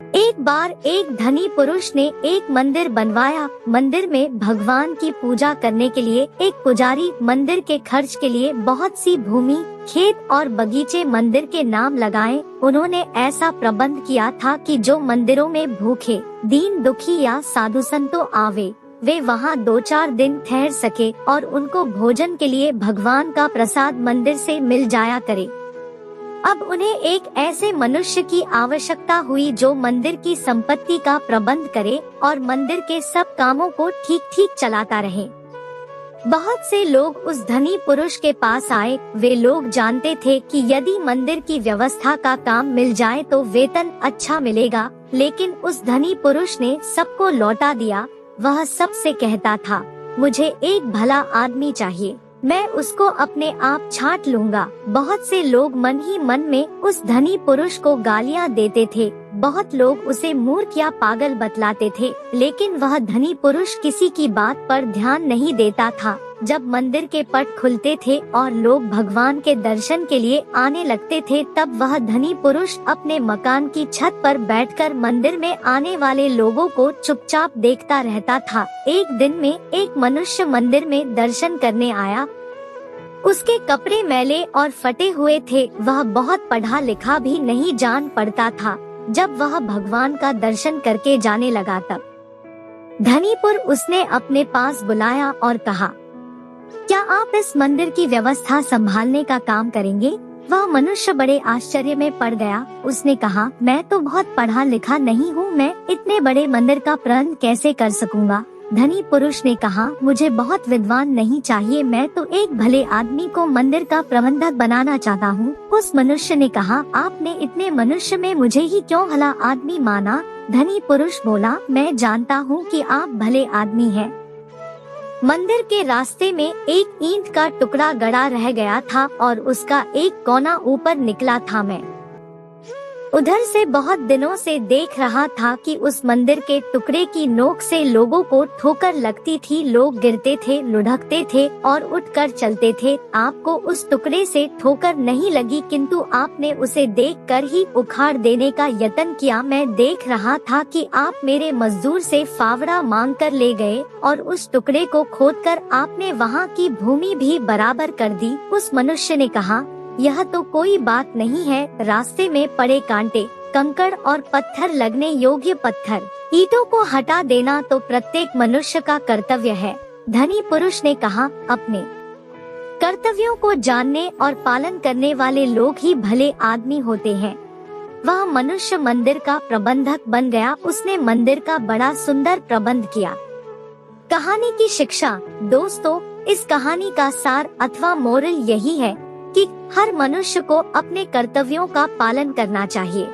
एक बार एक धनी पुरुष ने एक मंदिर बनवाया। मंदिर में भगवान की पूजा करने के लिए एक पुजारी, मंदिर के खर्च के लिए बहुत सी भूमि, खेत और बगीचे मंदिर के नाम लगाए। उन्होंने ऐसा प्रबंध किया था कि जो मंदिरों में भूखे, दीन दुखी या साधु संतों आवे, वे वहां 2-4 दिन ठहर सके और उनको भोजन के लिए भगवान का प्रसाद मंदिर से मिल जाया करे। अब उन्हें एक ऐसे मनुष्य की आवश्यकता हुई जो मंदिर की संपत्ति का प्रबंध करे और मंदिर के सब कामों को ठीक ठीक चलाता रहे। बहुत से लोग उस धनी पुरुष के पास आए। वे लोग जानते थे कि यदि मंदिर की व्यवस्था का काम मिल जाए तो वेतन अच्छा मिलेगा, लेकिन उस धनी पुरुष ने सबको लौटा दिया। वह सबसे कहता था, मुझे एक भला आदमी चाहिए, मैं उसको अपने आप छांट लूंगा। बहुत से लोग मन ही मन में उस धनी पुरुष को गालियां देते थे। बहुत लोग उसे मूर्ख या पागल बतलाते थे, लेकिन वह धनी पुरुष किसी की बात पर ध्यान नहीं देता था। जब मंदिर के पट खुलते थे और लोग भगवान के दर्शन के लिए आने लगते थे, तब वह धनी पुरुष अपने मकान की छत पर बैठकर मंदिर में आने वाले लोगों को चुपचाप देखता रहता था। एक दिन में एक मनुष्य मंदिर में दर्शन करने आया। उसके कपड़े मैले और फटे हुए थे। वह बहुत पढ़ा लिखा भी नहीं जान पड़ता था। जब वह भगवान का दर्शन करके जाने लगा, तब धनीपुर उसने अपने पास बुलाया और कहा, क्या आप इस मंदिर की व्यवस्था संभालने का काम करेंगे? वह मनुष्य बड़े आश्चर्य में पड़ गया। उसने कहा, मैं तो बहुत पढ़ा लिखा नहीं हूँ, मैं इतने बड़े मंदिर का प्रबंध कैसे कर सकूंगा? धनी पुरुष ने कहा, मुझे बहुत विद्वान नहीं चाहिए, मैं तो एक भले आदमी को मंदिर का प्रबंधक बनाना चाहता हूँ। उस मनुष्य ने कहा, आपने इतने मनुष्य में मुझे ही क्यों भला आदमी माना? धनी पुरुष बोला, मैं जानता हूँ कि आप भले आदमी हैं। मंदिर के रास्ते में एक ईंट का टुकड़ा गड़ा रह गया था और उसका एक कोना ऊपर निकला था। मैं उधर से बहुत दिनों से देख रहा था कि उस मंदिर के टुकड़े की नोक से लोगों को ठोकर लगती थी। लोग गिरते थे, लुढ़कते थे और उठकर चलते थे। आपको उस टुकड़े से ठोकर नहीं लगी, किंतु आपने उसे देखकर ही उखाड़ देने का यत्न किया। मैं देख रहा था कि आप मेरे मजदूर से फावड़ा मांग कर ले गए और उस टुकड़े को खोदकर आपने वहाँ की भूमि भी बराबर कर दी। उस मनुष्य ने कहा, यह तो कोई बात नहीं है। रास्ते में पड़े कांटे, कंकड़ और पत्थर लगने योग्य पत्थर, ईंटों को हटा देना तो प्रत्येक मनुष्य का कर्तव्य है। धनी पुरुष ने कहा, अपने कर्तव्यों को जानने और पालन करने वाले लोग ही भले आदमी होते हैं। वह मनुष्य मंदिर का प्रबंधक बन गया। उसने मंदिर का बड़ा सुंदर प्रबंध किया। कहानी की शिक्षा। दोस्तों, इस कहानी का सार अथवा मोरल यही है कि हर मनुष्य को अपने कर्तव्यों का पालन करना चाहिए।